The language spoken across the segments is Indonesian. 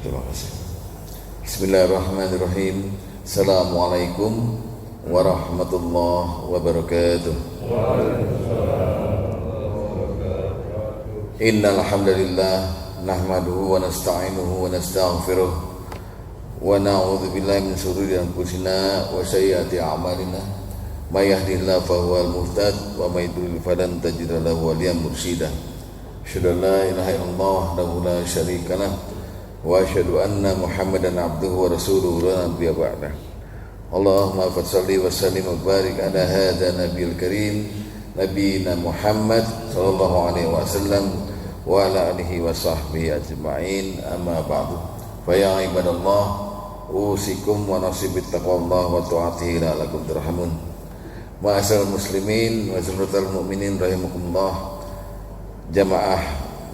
Terima kasih. Bismillahirrahmanirrahim. Assalamualaikum warahmatullahi wabarakatuh. Innal hamdalillah nahmaduhu wa nasta'inuhu wa nastaghfiruh wa na'udzu billahi min shururi anfusina wa sayyiati a'malina. May yahdihillahu fahuwal muhtad wa may yudlil falan tajida lahu waliyyan mursyida. Asyhadu an la ilaha illallah wahdahu la syarika lah wa asyhadu anna Muhammadan abduhu wa rasuluhu la nabiyya ba'dah. Allahumma shalli wa sallim wa barik ala hadzal nabiyil karim nabiyina Muhammad sallallahu alaihi wasallam wa ala alihi wa sahbihi ajma'in, amma ba'du. Fa ya ibadallah, usikum wa nasibit taqwallah wa ta'atihi la'allakum turhamun. Ma'asyiral muslimin wa jumlatal mu'minin rahimakumullah, jamaah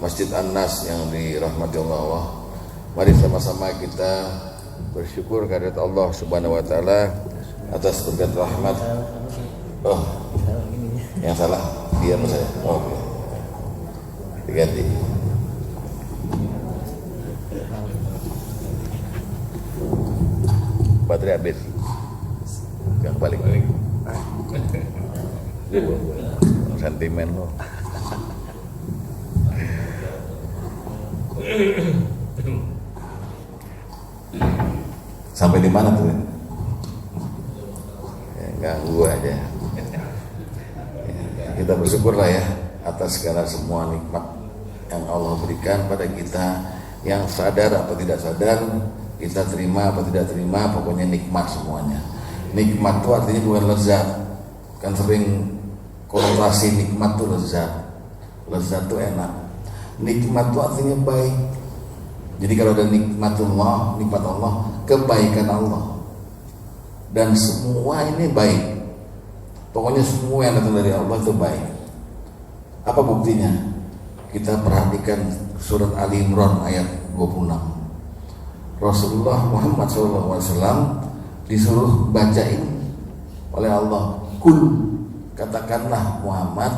Masjid An-Nas yang dirahmati Allah. Mari sama-sama kita bersyukur kehadirat Allah Subhanahu wa taala atas berkat rahmat. Oh, yang salah dia sama saya. Oh, diganti. Baterai habis. Yang balik. Sentimen lo. Sampai di mana tuh? Ya, ganggu aja. Ya, kita bersyukurlah ya atas segala semua nikmat yang Allah berikan pada kita, yang sadar atau tidak sadar, kita terima atau tidak terima, pokoknya nikmat semuanya. Nikmat itu artinya bukan lezat. Kan sering konotasi nikmat itu lezat. Lezat itu enak. Nikmat itu artinya baik. Jadi kalau ada nikmatullah, nikmat Allah, kebaikan Allah, dan semua ini baik. Pokoknya semua yang datang dari Allah itu baik. Apa buktinya? Kita perhatikan surat Ali Imran ayat 26. Rasulullah Muhammad SAW disuruh bacain oleh Allah, kul, katakanlah Muhammad,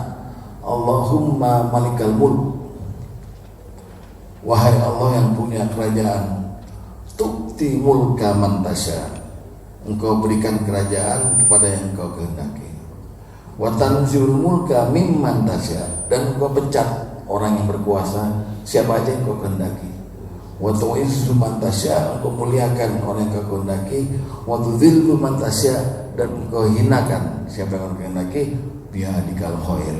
Allahumma malikal mulk, wahai Allah yang punya kerajaan, tu'ti mulka man tasya, engkau berikan kerajaan kepada yang engkau kehendaki, wa tanzilul mulka mimman tasya, dan engkau pecat orang yang berkuasa siapa aja yang engkau kehendaki, wa tu'izzu man tasya, engkau muliakan orang yang engkau kehendaki, wa tudzillu man tasya, dan engkau hinakan siapa yang engkau kehendaki, biyadikal khair,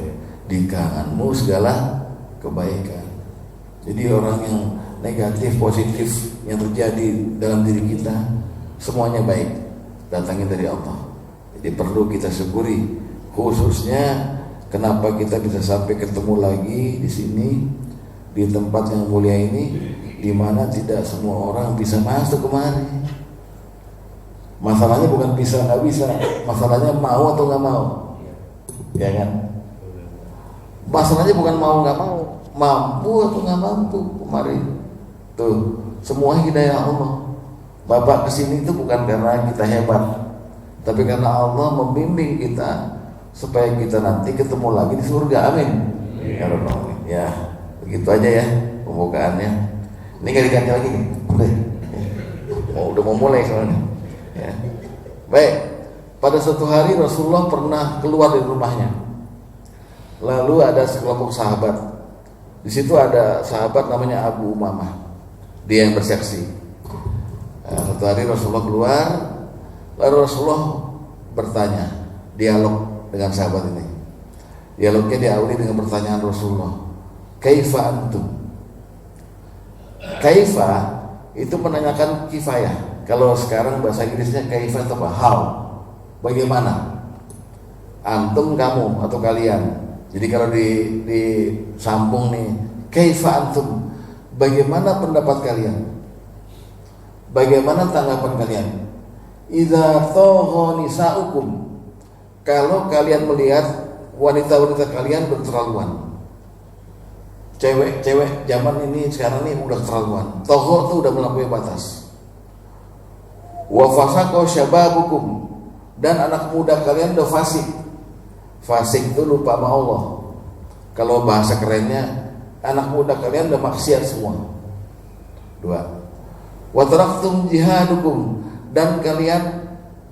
di tanganmu segala kebaikan. Jadi orang yang negatif, positif yang terjadi dalam diri kita, semuanya baik, datangnya dari Allah. Jadi perlu kita syukuri, khususnya kenapa kita bisa sampai ketemu lagi di sini, di tempat yang mulia ini, di mana tidak semua orang bisa masuk kemari. Masalahnya bukan bisa nggak bisa, masalahnya mau atau nggak mau, ya kan? Masalahnya bukan mau nggak mau, mampu atau nggak mampu kemarin. Tuh, semua hidayah Allah. Bapak kesini itu bukan karena kita hebat, tapi karena Allah membimbing kita supaya kita nanti ketemu lagi di surga. Amin. Ya, begitu aja ya pembukaannya. Ini nggak diganti lagi nih. Udah mau mulai soalnya. Ya. Baik. Pada suatu hari Rasulullah pernah keluar dari rumahnya. Lalu ada sekelompok sahabat. Di situ ada sahabat namanya Abu Umamah. Dia yang bersaksi. Suatu hari Rasulullah keluar, lalu Rasulullah bertanya, dialog dengan sahabat ini. Dialognya diawali dengan pertanyaan Rasulullah, kaifa antum? Kaifa itu menanyakan kifayah. Kalau sekarang bahasa Inggrisnya kaifa atau how? Bagaimana? Antum, kamu atau kalian. Jadi kalau disambung nih, kaifa antum, bagaimana pendapat kalian? Bagaimana tanggapan kalian? Idza tagha nisaukum, kalau kalian melihat wanita-wanita kalian berterlaluan. Cewek-cewek zaman ini sekarang ini udah keterlaluan. Tagha itu udah melampaui batas. Wa fasaqa syababukum, dan anak muda kalian udah fasik. Fasik itu lupa sama Allah. Kalau bahasa kerennya, anak muda kalian udah maksiat semua. Dua. Wa taraktum jihadukum, dan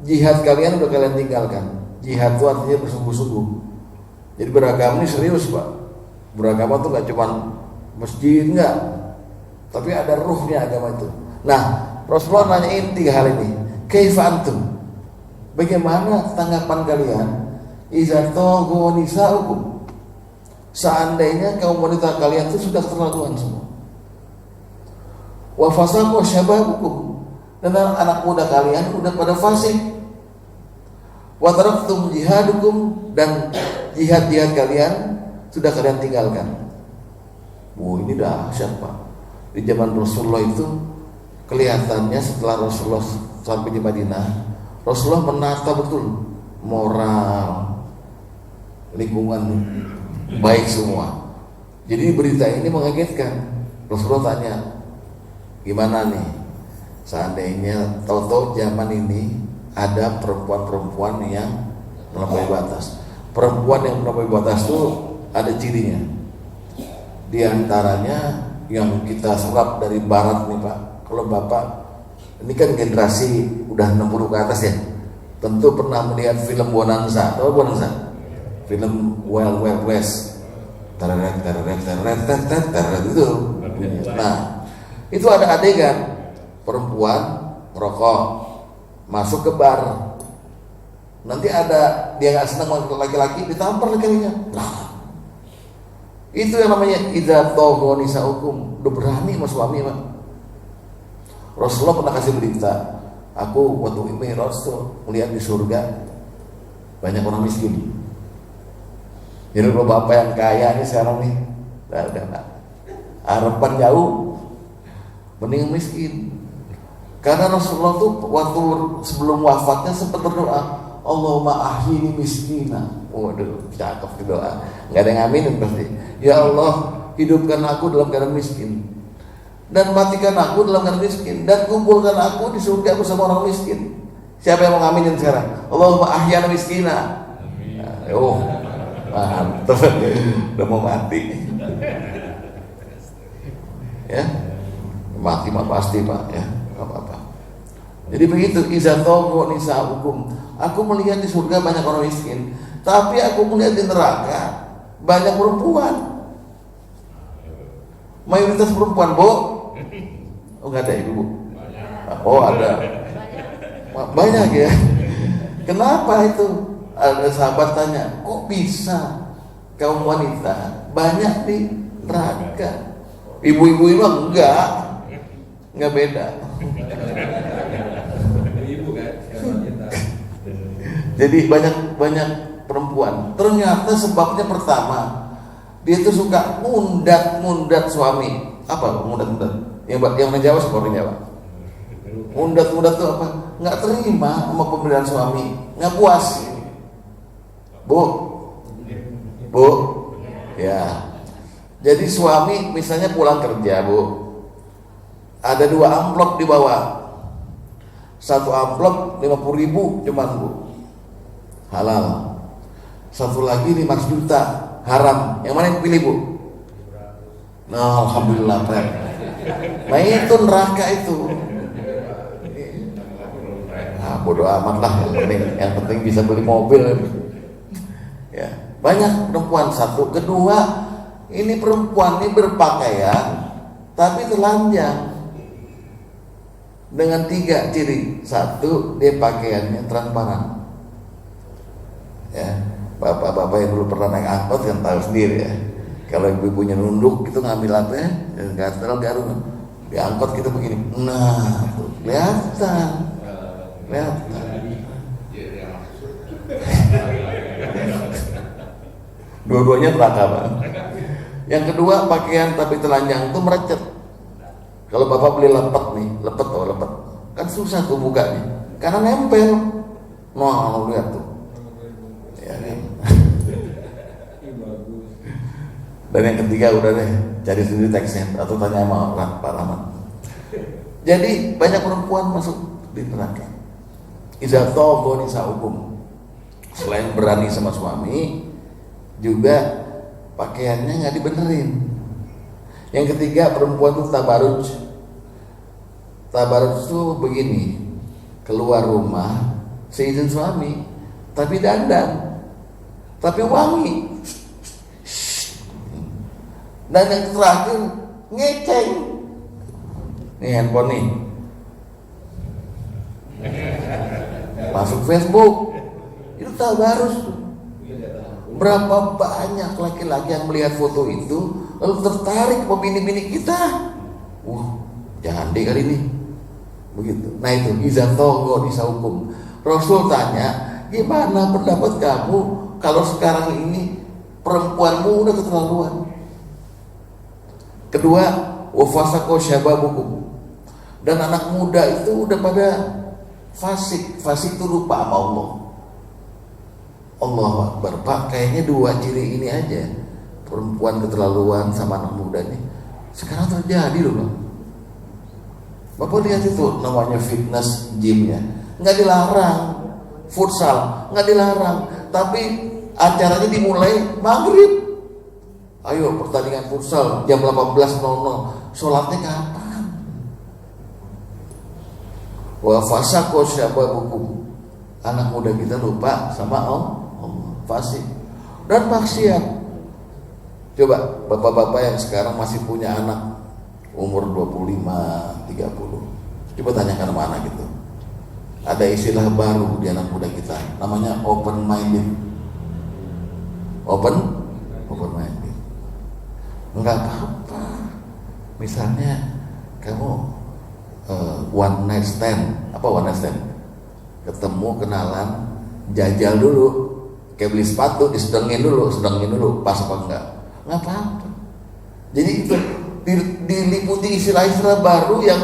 jihad kalian udah kalian tinggalkan. Jihad itu artinya bersungguh-sungguh. Jadi beragama ini serius, Pak. Beragama tuh gak cuma masjid, enggak, tapi ada ruhnya agama itu. Nah, Rasulullah nanyain 3 hal ini. Kaifa antum? Bagaimana tanggapan kalian? Iza taghu nisa'ukum, seandainya kaum wanita kalian itu sudah keterlaluan semua. Wa fasaqu syababukum, dan anak muda kalian udah pada fasik. Wa taraktum jihadukum, dan jihad kalian sudah kalian tinggalkan. Ini dahsyat, Pak. Di zaman Rasulullah itu kelihatannya setelah Rasulullah sampai di Madinah, Rasulullah menata betul moral, lingkungan baik semua. Jadi berita ini mengagetkan. Rasulullah tanya, gimana nih seandainya tahu-tahu zaman ini ada perempuan-perempuan yang melampaui batas. Perempuan yang melampaui batas itu ada cirinya. Di antaranya yang kita serap dari barat nih, Pak. Kalau Bapak ini kan generasi udah 60 ke atas ya, tentu pernah melihat film Bonanza. Tahu Bonanza? Film Wild Wild West. Teret itu. Nah, itu ada adegan perempuan merokok masuk ke bar. Nanti ada dia nggak senang laki-laki, ditampar laki-lakinya. Nah, itu yang namanya idza taghu nisa'ukum. Udah berani sama suami, Pak. Rasulullah pernah kasih berita, aku waktu Mi'raj tuh melihat di surga banyak orang miskin. Jadi kalau bapak yang kaya nih sekarang nih, udah nggak harapan jauh, mending miskin. Karena Rasulullah tuh waktu sebelum wafatnya sempat berdoa, Allahumma ahyini miskina. Waduh, cakep doa. Nggak ada yang aminin pasti. Ya Allah, hidupkan aku dalam keadaan miskin, dan matikan aku dalam keadaan miskin, dan kumpulkan aku di surga bersama orang miskin. Siapa yang mau ngaminin sekarang? Allahumma ahyana miskina. Mantap, udah mau mati. Ya, mati mah pasti, Pak, ya, apa-apa. Jadi begitu, iza taghu nisa'ukum. Aku melihat di surga banyak orang miskin, tapi aku melihat di neraka banyak perempuan. Mayoritas perempuan, Bu. Oh, enggak ada ibu, Bu. Oh, ada. Banyak ya. Kenapa itu? Ada sahabat tanya, kok bisa kaum wanita banyak di neraka? Ibu-ibu itu enggak beda. Jadi banyak perempuan. Ternyata sebabnya pertama, dia tuh suka mundat suami. Apa mundat? Yang orang Jawa suka orang Jawa. Mundat tuh apa? Nggak terima sama pemberian suami, nggak puas. Bu, ya. Jadi suami misalnya pulang kerja, Bu, ada 2 amplop di bawah. 1 amplop 50.000 cuman, Bu, halal. 1 lagi 5 juta haram. Yang mana yang pilih, Bu? Nah, alhamdulillah, Pak. Nah, itu neraka itu. Nah, bodoh amat lah, yang penting bisa beli mobil. Ya, banyak perempuan. 1, kedua, ini perempuan ini berpakaian tapi telanjang dengan 3 ciri. 1, dia pakaiannya transparan. Ya, bapak-bapak yang dulu pernah naik angkot kan tahu sendiri ya. Kalau ibu-ibunya nunduk itu ngambil apa ya? Gatel garum. Di angkot kita begini. Nah, tuh kelihatan. Dua-duanya neraka, Pak. Yang kedua, pakaian tapi telanjang itu merecet. Kalau Bapak beli lepet kan susah tuh bukanya karena nempel. Nah, lihat tuh. Ya, kan? Dan yang ketiga udah deh, cari sendiri teksnya atau tanya sama Pak Rahmat. Jadi banyak perempuan masuk di neraka. Iza taghu nisa'ukum. Selain berani sama suami, juga pakaiannya nggak dibenerin. Yang ketiga, perempuan itu tabaruj. Tabarruj itu begini, keluar rumah seizin suami, tapi dandan, tapi wangi. Dan yang terakhir ngeceng. Nih handphone nih, masuk Facebook, itu tabarruj. Berapa banyak laki-laki yang melihat foto itu lalu tertarik sama bini-bini kita. Jangan deh kali ini. Begitu. Nah itu izan togo bisa hukum. Rasul tanya, gimana pendapat kamu kalau sekarang ini perempuanmu udah keterlaluan? Kedua, wafasako syababukum. Dan anak muda itu udah pada fasik. Fasik itu lupa sama Allah. Allahu Akbar. Pak, kayaknya dua ciri ini aja, perempuan keterlaluan sama anak muda ini sekarang terjadi loh Bang. Bapak lihat itu namanya fitness gymnya, nggak dilarang, futsal nggak dilarang, tapi acaranya dimulai maghrib. Ayo pertandingan futsal jam 18.00, sholatnya kapan? Wa fasaqo syababukum. Anak muda kita lupa sama Allah, fasik dan maksiat. Coba bapak-bapak yang sekarang masih punya anak umur 25, 30, coba tanyakan sama anak itu. Ada istilah baru di anak muda kita, namanya open minded. Open minded. Enggak apa-apa. Misalnya kamu one night stand. Apa one night stand? Ketemu, kenalan, jajal dulu, kayak beli sepatu, disedengin dulu, pas apa enggak? Nggak apa-apa. Jadi itu diliputi istilah-istilah baru yang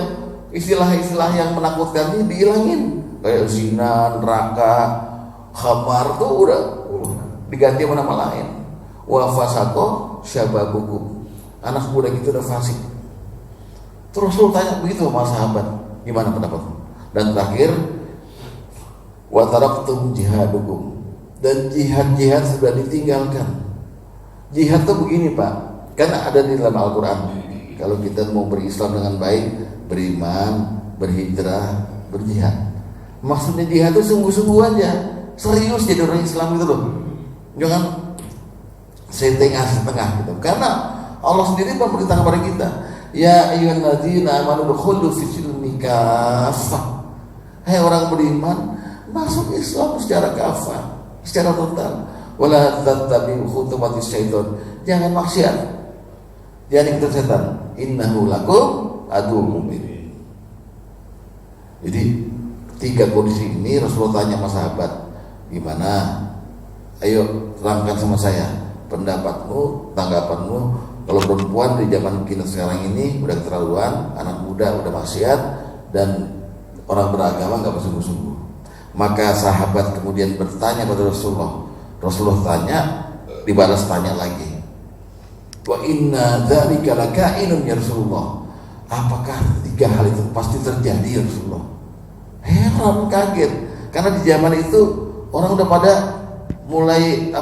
istilah-istilah yang menakutkan ini dihilangin. Kayak zina, neraka, khamar tuh udah diganti sama nama lain. Wa fasaqo syababukum. Anak muda gitu udah fasik. Terus lu tanya begitu sama sahabat, gimana pendapatmu? Dan terakhir, wa taraktum jihadukum. Dan jihad sudah ditinggalkan. Jihad tuh begini Pak, karena ada di dalam Al-Quran. Kalau kita mau berislam dengan baik, beriman, berhijrah, berjihad. Maksudnya jihad itu sungguh-sungguh aja, serius jadi orang Islam gitu loh. Jangan setengah gitu. Karena Allah sendiri memerintahkan kepada kita, ya ayyuhalladzina amanu dukhulu fi silmi kafah. Hai orang beriman, masuk Islam secara kafah, secara total. Wala tattabi'u khutuwatis syaitan. Jangan maksiat, jangan ikut setan. Innahu lakum aduwwum mubin. Jadi 3 kondisi ini Rasulullah tanya sama sahabat, gimana? Ayo terangkan sama saya pendapatmu, tanggapanmu. Kalau perempuan di zaman kita sekarang ini udah keterlaluan, anak muda udah maksiat, dan orang beragama nggak bersungguh-sungguh. Maka sahabat kemudian bertanya pada Rasulullah. Rasulullah tanya, dibalas tanya lagi. Wa inna dzalika lakainun ya Rasulullah. Apakah 3 hal itu pasti terjadi ya Rasulullah? Heran, kaget. Karena di zaman itu orang udah pada mulai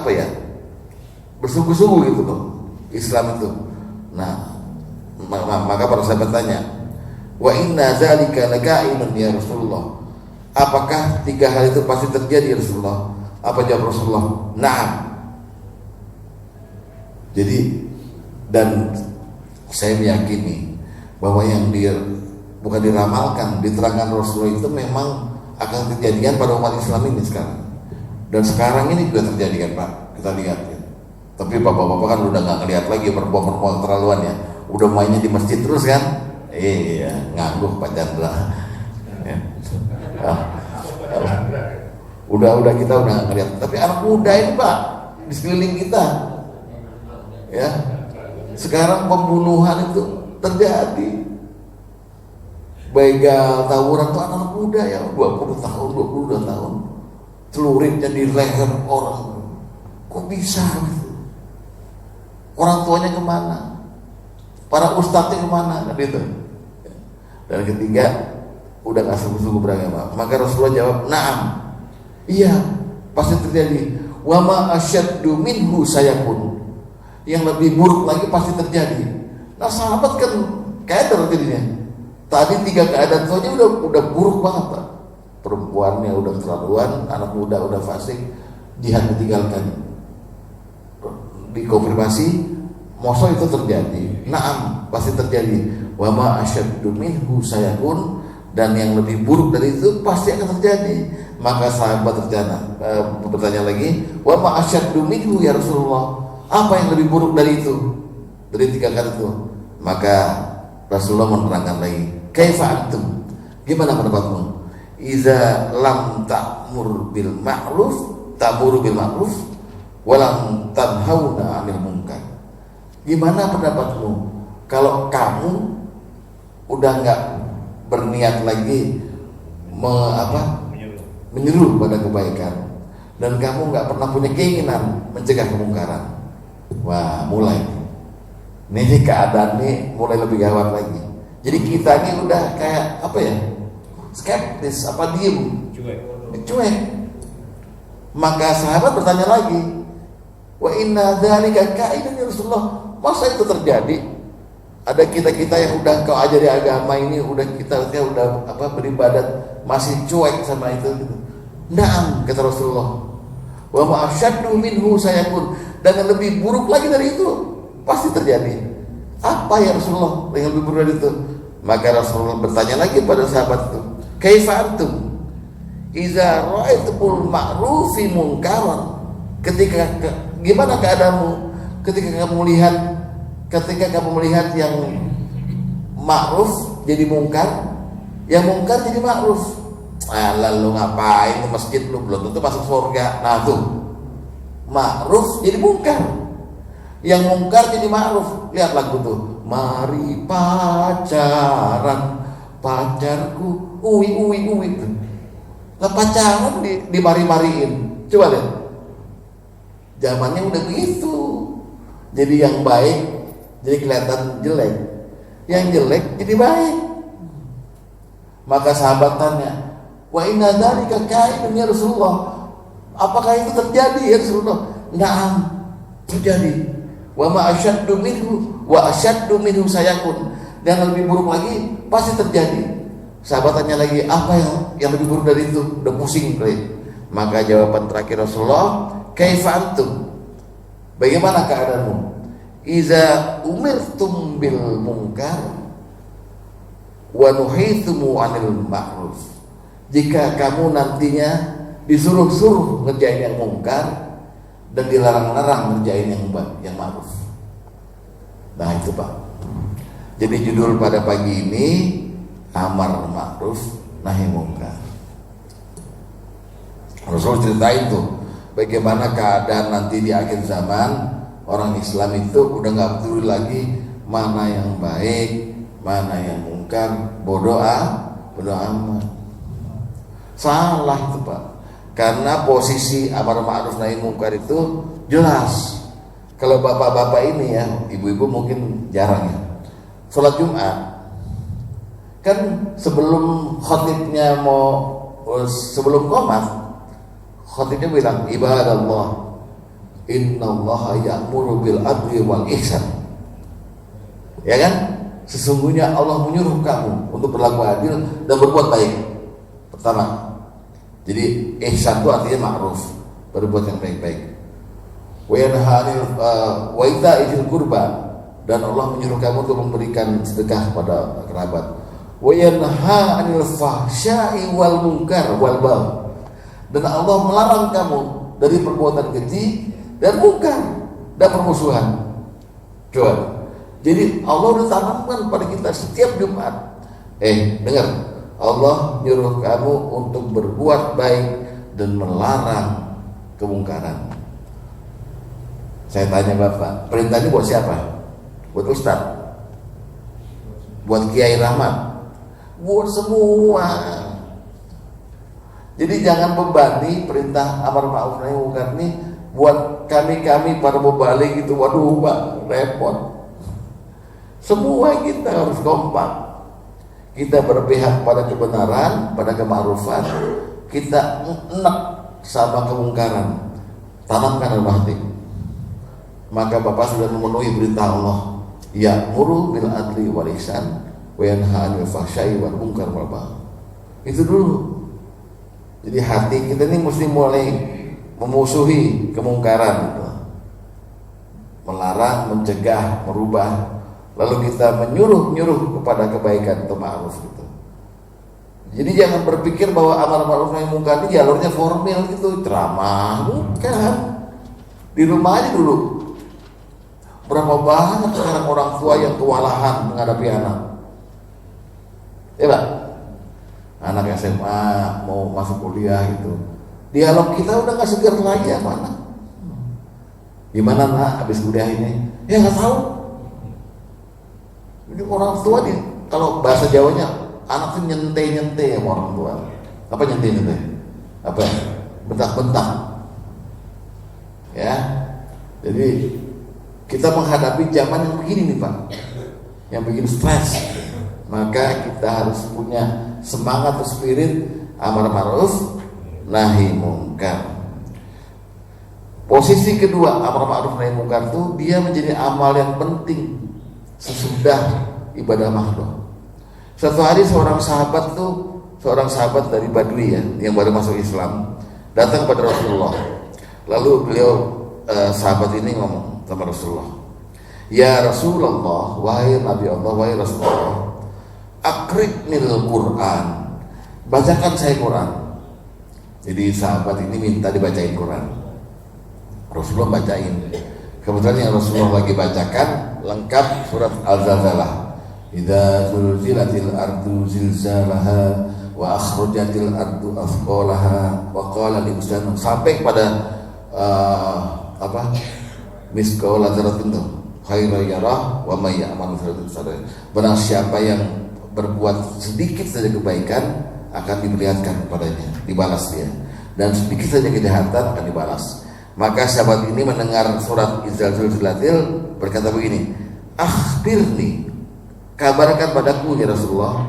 bersungguh-sungguh gitu loh Islam itu. Nah, maka para sahabat tanya, wa inna dzalika lakainun ya Rasulullah. Apakah 3 hal itu pasti terjadi ya Rasulullah? Apa jawab Rasulullah? Na'am. Jadi, dan saya meyakini bahwa yang bukan diramalkan, diterangkan Rasulullah itu memang akan kejadian pada umat Islam ini sekarang. Dan sekarang ini juga terjadi kan Pak, kita lihat ya. Tapi bapak-bapak kan udah gak ngeliat lagi perempuan-perempuan keterlaluan ya. Udah mainnya di masjid terus kan. Iya, ngangguh Pak Chandra ya. Udah kita udah ngeliat. Tapi anak muda ini Pak di sekeliling kita ya, sekarang pembunuhan itu terjadi, begal, tawuran tuh anak muda ya, 20 tahun, 22 tahun, celuritnya di leher orang. Kok bisa gitu? Orang tuanya kemana? Para ustadznya kemana? Kan gitu. Dan ketiga, udah gak sungguh-sungguh beragama. Maka Rasulullah jawab, na'am. Iya, pasti terjadi. Wa ma asyaddu minhu sayakun. Yang lebih buruk lagi pasti terjadi. Nah sahabat kan keder jadinya. Tadi 3 keadaan itu aja udah buruk banget Pak. Perempuannya udah keterlaluan, anak muda udah fasik, jihad ditinggalkan, dikonfirmasi, masa itu terjadi? Naam, pasti terjadi. Wa ma asyaddu minhu sayakun, dan yang lebih buruk dari itu pasti akan terjadi. Maka sahabat bertanya lagi, wa ma asyaddu minhu ya Rasulullah, apa yang lebih buruk dari itu? Dari 3 kali itu. Maka Rasulullah menerangkan lagi, kaifa antum? Gimana pendapatmu? Iza lam ta'muru bil ma'ruf wa lam tanhauna 'anil munkar. Gimana pendapatmu kalau kamu udah enggak berniat lagi menyuruh pada kebaikan, dan kamu enggak pernah punya keinginan mencegah kemungkaran? Wah, mulai ini keadaan ini mulai lebih gawat lagi. Jadi kita ini udah kayak apa ya, skeptis, diem, cuek. Maka sahabat bertanya lagi, wa inna dzalika ka'idun ya Rasulullah, masa itu terjadi? Ada kita yang udah kau ajari agama ini, udah kita udah beribadat masih cuek sama itu gitu. Naam, kata Rasulullah, wa ma asyaddu minhu sayakun, dan yang lebih buruk lagi dari itu pasti terjadi. Apa ya Rasulullah yang lebih buruk dari itu? Maka Rasulullah bertanya lagi pada sahabat itu, kaifa antum iza ra'aitumul ma'rufi munkaran? Gimana keadaanmu ketika kamu melihat yang ma'ruf jadi mungkar, yang mungkar jadi ma'ruf? Lalu ngapain ke masjid, lu belum tentu masuk surga. Nah tuh, ma'ruf jadi mungkar, yang mungkar jadi ma'ruf. Lihat lagu tuh, mari pacaran, pacarku, uwi. Nah, pacaran dimari-mariin. Coba lihat, zamannya udah begitu. Jadi yang baik jadi kelihatan jelek, yang jelek jadi baik. Maka sahabat tanya, wa inna dzalika ka'inun ya Rasulullah, apakah itu terjadi ya Rasulullah? Naam, terjadi. Wa ma asyaddu minhu sayakun, dan lebih buruk lagi pasti terjadi. Sahabat tanya lagi, apa yang lebih buruk dari itu? Udah pusing kali. Maka jawaban terakhir Rasulullah, kaifa antum? Bagaimana keadaanmu? Iza umirtum bil munkar wa nuhitumu 'anil ma'ruf. Jika kamu nantinya disuruh-suruh ngerjain yang mungkar dan dilarang-larang ngerjain yang ma'ruf. Nah itu Pak. Jadi judul pada pagi ini amar ma'ruf nahi mungkar. Rasul ceritain tuh bagaimana keadaan nanti di akhir zaman. Orang Islam itu udah nggak peduli lagi mana yang baik, mana yang mungkar. Bodoh amat. Salah itu Pak. Karena posisi amar ma'ruf nahi mungkar itu jelas. Kalau bapak-bapak ini ya, ibu-ibu mungkin jarang ya, sholat Jumat kan sebelum khotibnya sebelum qomat, khotibnya bilang, ibadallah, innallaha ya'muru bil adli wal ihsan. Ya kan? Sesungguhnya Allah menyuruh kamu untuk berlaku adil dan berbuat baik. Pertama. Jadi ihsan itu artinya ma'ruf, berbuat yang baik-baik. Wa yanha 'anil wa ita'il qurba, dan Allah menyuruh kamu untuk memberikan sedekah pada kerabat. Wa yanha 'anil fahsya'i wal munkar wal bagh, dan Allah melarang kamu dari perbuatan keji dan mungkar dan permusuhan. Coba. Jadi Allah udah tanamkan pada kita setiap Jumat. Dengar, Allah nyuruh kamu untuk berbuat baik dan melarang kemungkaran. Saya tanya Bapak, perintah ini buat siapa? Buat Ustaz? Buat Kiai Rahmat? Buat semua. Jadi jangan bebani perintah amar ma'ruf nahi mungkar ini buat kami para mubalik itu. Waduh Pak, repot. Semua kita harus kompak. Kita berpihak pada kebenaran, pada kema'rufan. Kita enak sama kemungkaran. Tanamkan dalam hati. Maka Bapak sudah memenuhi perintah Allah, ya'muru bil adli wal ihsan wa yanha 'anil fahsya'i wal munkar wal baghi. Itu dulu. Jadi hati kita ini mesti mulai memusuhi kemungkaran gitu. Melarang, mencegah, merubah. Lalu kita menyuruh kepada kebaikan atau ma'ruf gitu. Jadi jangan berpikir bahwa amar ma'ruf nahi munkar ini jalurnya formal gitu, ceramah, bukan. Di rumah aja dulu. Berapa banyak sekarang orang tua yang kewalahan menghadapi anak. Ya Pak? Anak SMA mau masuk kuliah gitu. Dialog kita udah gak segar lagi sama anak. Gimana nak habis kuliah ini? Ya gak tahu. Ini orang tua nih, kalau bahasa Jawanya anak tuh nyente sama orang tua. Apa nyente? Apa? Bentak-bentak. Ya. Jadi kita menghadapi zaman yang begini nih Pak, yang bikin stres. Maka kita harus punya semangat atau spirit amar ma'ruf nahi munkar. Posisi kedua amar ma'ruf nahi munkar itu dia menjadi amal yang penting sesudah ibadah makhluk. Suatu hari seorang sahabat dari Badui ya, yang baru masuk Islam, datang kepada Rasulullah. Lalu beliau sahabat ini ngomong sama Rasulullah, "Ya Rasulullah, wahai Nabi Allah, wahai Rasulullah, aqri'nil Quran, bacakan saya Quran." Jadi sahabat ini minta dibacain Quran. Rasulullah bacain. Kebetulan yang Rasulullah lagi bacakan lengkap surat Al-Zalzalah. Idza zulzilatil ardu zilzalaha wa akhrajatil ardu athqalaha wa qala lil insanu, sampai pada misqala dzarratin khairan yarah wa may ya'mal dzarratin. Barang siapa yang berbuat sedikit saja kebaikan akan diperlihatkan kepadanya, dibalas dia, dan sedikit saja kejahatan akan dibalas. Maka sahabat ini mendengar surat Idza zulzilatil berkata begini, "Akhbirni, kabarkan padaku ya Rasulullah,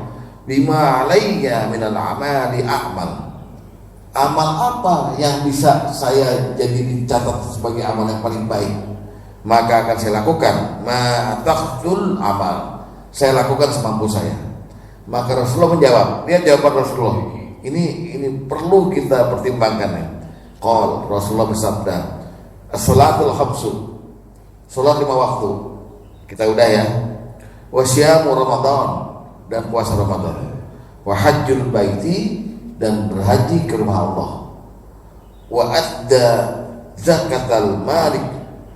bima alayya minal amali a'mal." Amal apa yang bisa saya jadi dicatat sebagai amal yang paling baik? Maka akan saya lakukan. Ma'takhtul amal, saya lakukan semampu saya. Maka Rasulullah menjawab, lihat jawaban Rasulullah. Ini perlu kita pertimbangkan ya. Qal, Rasulullah bersabda, as-salatul khamsu, salat 5 waktu. Kita udah ya. Wa syamu Ramadan, dan puasa Ramadan. Wa hajjul baiti, dan berhaji ke rumah Allah. Wa adda zakatal malik,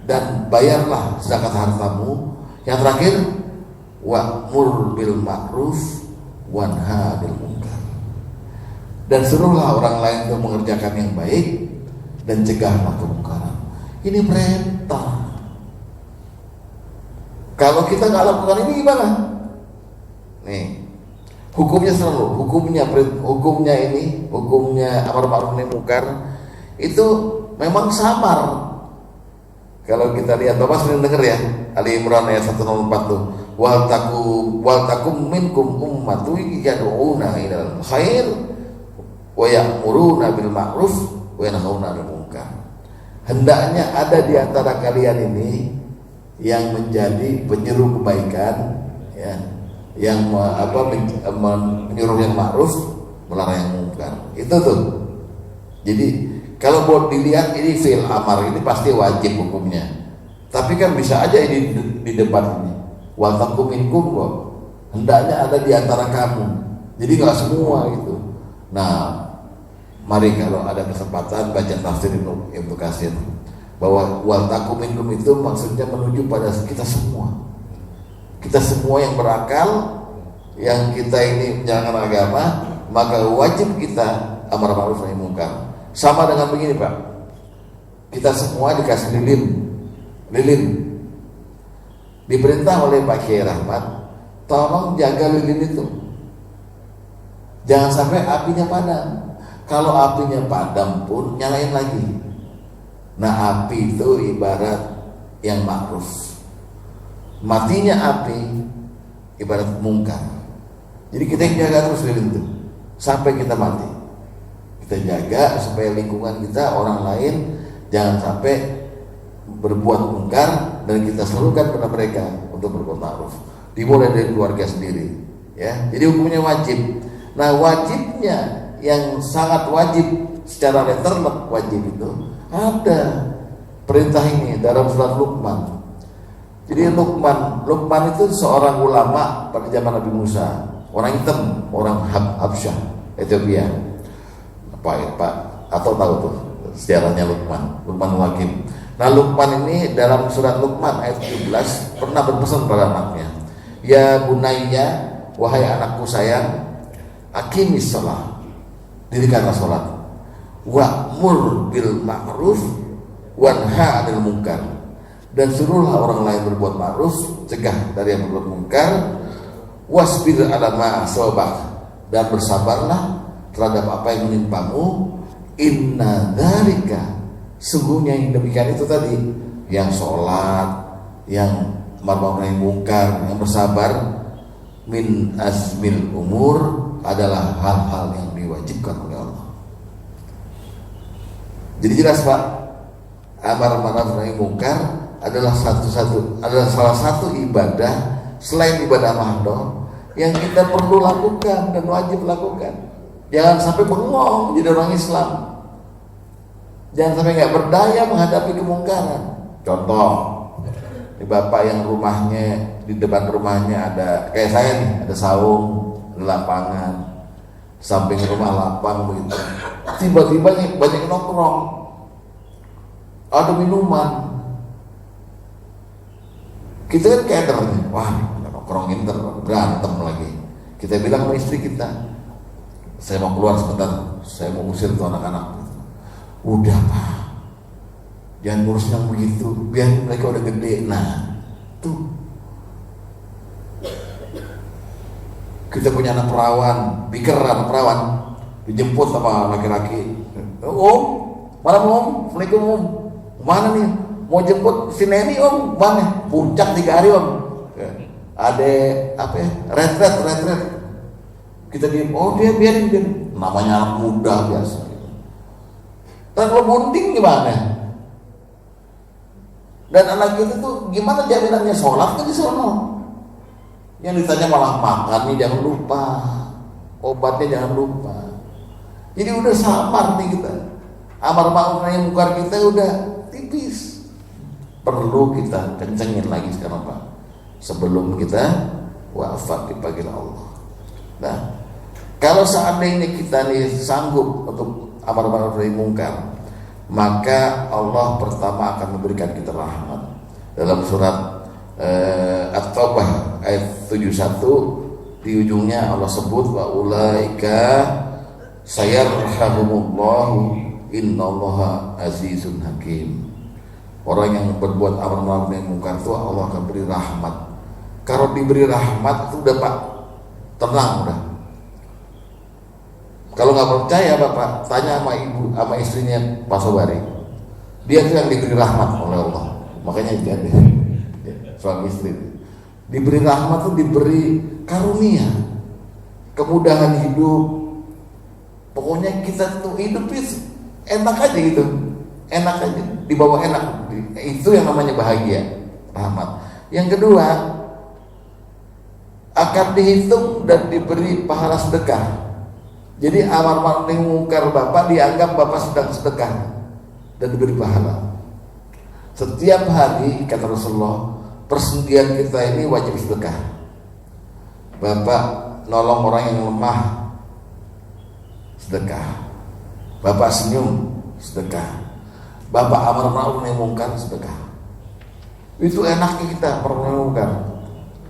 dan bayarlah zakat hartamu. Yang terakhir, wa'mur bil ma'ruf wanha bil munkar, dan suruhlah orang lain untuk mengerjakan yang baik dan cegahlah kemungkaran. Ini perintah. Kalau kita nggak lakukan ini gimana? Nih, hukumnya selalu, hukumnya amar ma'ruf nahi munkar itu memang samar. Kalau kita lihat, Bapak sering dengar ya, Ali Imran ayat 104 tuh, wal takum minkum ummatu yad'una ilal khair wa ya'muruna bil ma'ruf wa yanhauna 'anil munkar. Hendaknya ada di antara kalian ini yang menjadi penyeru kebaikan ya, yang menyuruh yang ma'ruf, melarang yang munkar. Itu tuh. Jadi kalau mau dilihat ini fi'il amar, ini pasti wajib hukumnya. Tapi kan bisa aja ini di depan ini, wal takum minkum kok, hendaknya ada di antara kamu. Jadi nggak semua gitu. Nah, mari kalau ada kesempatan baca tafsir Ibnu Katsir, bahwa wal takum minkum itu maksudnya menuju pada kita semua. Kita semua yang berakal, yang kita ini menjalankan agama, maka wajib kita amar ma'ruf nahi munkar. Sama dengan begini Pak, kita semua dikasih lilin, diperintah oleh Pak Kiai Rahmat, tolong jaga lilin itu, jangan sampai apinya padam. Kalau apinya padam pun nyalain lagi. Nah, api itu ibarat yang ma'ruf, matinya api ibarat munkar. Jadi kita yang jaga terus lilin itu sampai kita mati. Kita jaga supaya lingkungan kita, orang lain jangan sampai berbuat munkar, dan kita serukan kepada mereka untuk berbuat ma'ruf. Dimulai dari keluarga sendiri. ya. Jadi hukumnya wajib. Nah, wajibnya yang sangat wajib secara letterlek wajib itu ada perintah ini dalam surat Luqman. Jadi Luqman itu seorang ulama pada zaman Nabi Musa, orang hitam, orang Habsyah, Ethiopia. Pak, atau tahu tuh sejarahnya Luqman Hakim. Nah, Luqman ini dalam surat Luqman ayat 17 pernah berpesan pada anaknya, ya bunayya, wahai anakku sayang, aqimis shalah, dirikanlah salat, wa'mur bil ma'ruf wanha 'anil munkar, dan suruhlah orang lain berbuat ma'ruf, cegah dari yang berbuat munkar, wasbir 'ala ma asabak, dan bersabarlah terhadap apa yang menimpamu, inna dzalika, sungguhnya yang demikian itu tadi, yang sholat, yang ma'ruf nahi munkar, yang bersabar, min azmil umur, adalah hal-hal yang diwajibkan oleh Allah. Jadi jelas Pak, amar ma'ruf nahi munkar adalah salah satu ibadah selain ibadah mahdoh yang kita perlu lakukan dan wajib lakukan. Jangan sampai bengong jadi orang Islam. Jangan sampai nggak berdaya menghadapi kemungkaran. Contoh, di bapak yang rumahnya, di depan rumahnya ada, kayak saya nih, ada saung, ada lapangan, samping rumah lapang begitu. Tiba-tiba banyak nongkrong, ada minuman. Kita kan keder nih, wah nongkrongin berantem lagi. Kita bilang sama istri kita, saya mau keluar sebentar, saya mau usir tuh anak-anak. Udah Pak, jangan ngurus yang begitu, biar mereka udah gede. Nah tuh, kita punya anak perawan, anak perawan dijemput sama laki-laki. Om, malam Om, Assalamualaikum Om, mana nih? Mau jemput si Neni Om, mana? Puncak 3 hari Om. Ada apa ya? Retret. Kita diem, oh dia biarin. Namanya anak muda biasa. Dan kalau bonding gimana? Dan anak kita tuh gimana jaminannya sholat kan di sono? Yang ditanya malah makan nih jangan lupa, obatnya jangan lupa. Jadi udah samar nih kita. Amar ma'ruf nahi munkar kita udah tipis. Perlu kita kencengin lagi sekarang Pak, sebelum kita wafat dipanggil Allah. Nah, kalau seandainya kita nih sanggup untuk amar ma'ruf nahi munkar, maka Allah pertama akan memberikan kita rahmat. Dalam surat At-Taubah ayat 71 di ujungnya Allah sebut wa ulaika sayarhamumullahu innallaha azizun hakim. Orang yang berbuat amar ma'ruf nahi munkar itu Allah akan beri rahmat. Kalau diberi rahmat itu udah Pak, tenang udah. Kalau nggak percaya Bapak, tanya sama ibu, sama istrinya Pak Sobari. Dia tuh yang diberi rahmat oleh Allah. Makanya jadi suami istri diberi rahmat tuh diberi karunia, kemudahan hidup. Pokoknya kita tuh hidup enak aja gitu, enak aja, dibawa enak. Itu yang namanya bahagia, rahmat. Yang kedua, akan dihitung dan diberi pahala sedekah. Jadi amar ma'ruf nahi munkar Bapak dianggap Bapak sedang sedekah dan diberi pahala. Setiap hari kata Rasulullah, persendian kita ini wajib sedekah. Bapak nolong orang yang lemah, sedekah. Bapak senyum, sedekah. Bapak amar ma'ruf nahi munkar, sedekah. Itu enaknya kita amar ma'ruf nahi munkar.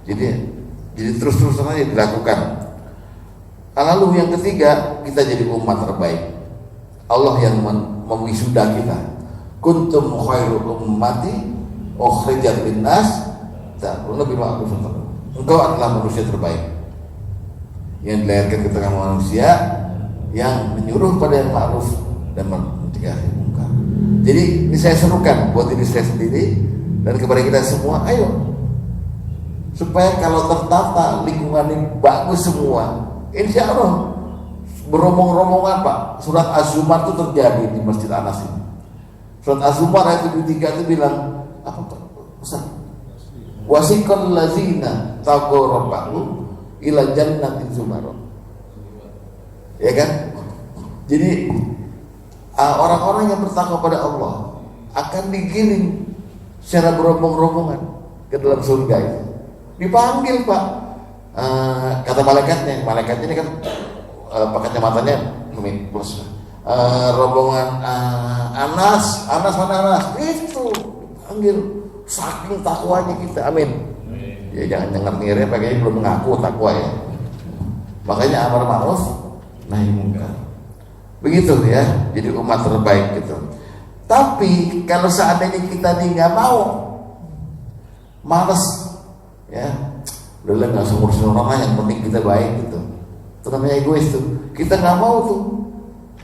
Jadi terus-terusan aja dilakukan. Lalu yang ketiga, kita jadi umat terbaik. Allah yang mewisuda kita. Kuntum khairu ummati ukhrijat linnas ta'muruna bil ma'ruf. Engkau adalah manusia terbaik yang dilahirkan ke tengah manusia, yang menyuruh pada yang ma'ruf dan mencegah yang munkar. Jadi ini saya serukan buat diri saya sendiri dan kepada kita semua, ayo supaya kalau tertata lingkungan ini bagus semua, insya Allah beromong-romongan Pak. Surat Az-Zumar itu terjadi di Masjid Anas ini. Surat Az-Zumar ayat 73 itu bilang apa Pak? Ustaz? Wasiqal ladzina taqaw rabbahum ila jannatin zumara. Ya kan? Jadi orang-orang yang bertakwa pada Allah akan digiring secara berombong-rombongan ke dalam surga itu. Dipanggil Pak, kata malaikatnya ini kan pakai kacamatanya plus rombongan Anas mana Anas itu panggil, saking takwanya kita, amin. Ya jangan dengar pakai belum mengaku takwa ya. Makanya amar ma'ruf nahi munkar. Begitu ya, jadi umat terbaik gitu. Tapi kalau seandainya kita nih nggak mau, malas, ya, udah nggak usah ngurusin orang lain, yang penting kita baik gitu. Itu namanya egois tuh. Kita nggak mau tuh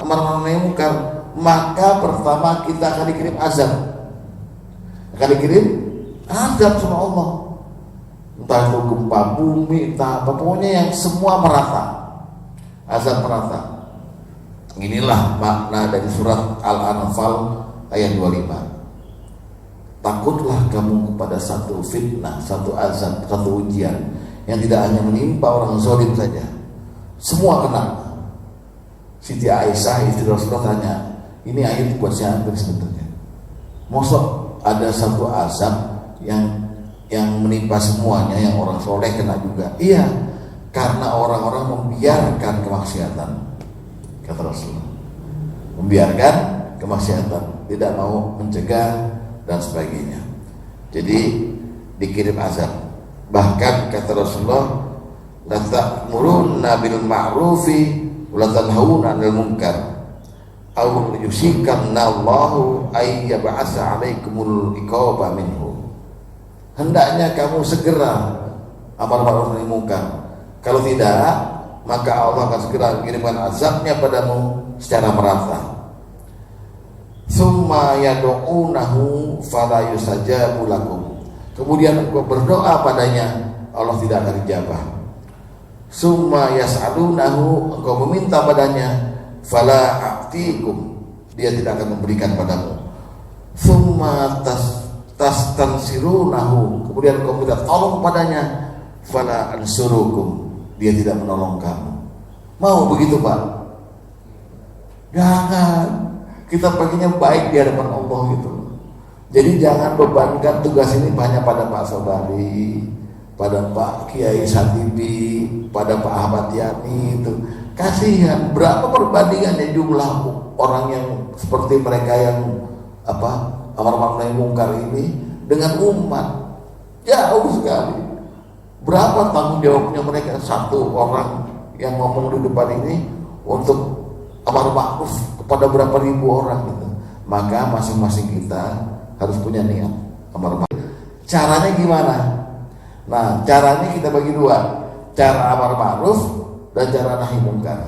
amar ma'ruf nahi munkar, maka pertama kita akan dikirim azab, sama Allah. Entah itu gempa bumi, entah apa, pokoknya yang semua merata, azab merata. Inilah makna dari surat Al-Anfal ayat 25. Takutlah kamu kepada satu fitnah, satu azab, satu ujian yang tidak hanya menimpa orang zalim saja, semua kena. Siti Aisyah istri Rasulullah tanya, ini ayat buat siapa sebenarnya? Mosok ada satu azab yang menimpa semuanya, yang orang soleh kena juga? Iya, karena orang-orang membiarkan kemaksiatan. Kata Rasulullah, membiarkan kemaksiatan, tidak mau mencegah dan sebagainya. Jadi dikirim azab. Bahkan kata Rasulullah, la ta'murunna bil ma'rufi wa la tanhauna 'anil munkar aw yusikanna Allahu ay yab'atsa 'alaikumul iqaba minhu. Hendaknya kamu segera amar ma'ruf nahi munkar. Kalau tidak, maka Allah akan segera mengirimkan azabnya padamu secara merata. Summa yad'unahu fala yustajabu lakum. Kemudian engkau berdoa padanya, Allah tidak akan dijabah. Summa yas'alunahu, engkau meminta padanya, fala a'tikum, dia tidak akan memberikan padamu. Summa tastansirunahu, kemudian engkau minta tolong padanya, fala ansurukum, dia tidak menolong kamu. Mau begitu Pak? Jangan. Kita pengennya baik di hadapan Allah gitu. Jadi jangan bebankan tugas ini hanya pada Pak Sobari, pada Pak Kiai Satibi, pada Pak Ahmad Yani itu. Kasihan, berapa perbandingannya jumlah orang yang seperti mereka yang amar ma'ruf nahi munkar ini dengan umat, jauh sekali. Berapa tanggung jawabnya mereka, satu orang yang ngomong di depan ini untuk amar ma'ruf kepada berapa ribu orang gitu. Maka masing-masing kita harus punya niat amar ma'ruf. Caranya gimana? Nah, caranya kita bagi dua, cara amar ma'ruf dan cara nahi munkar.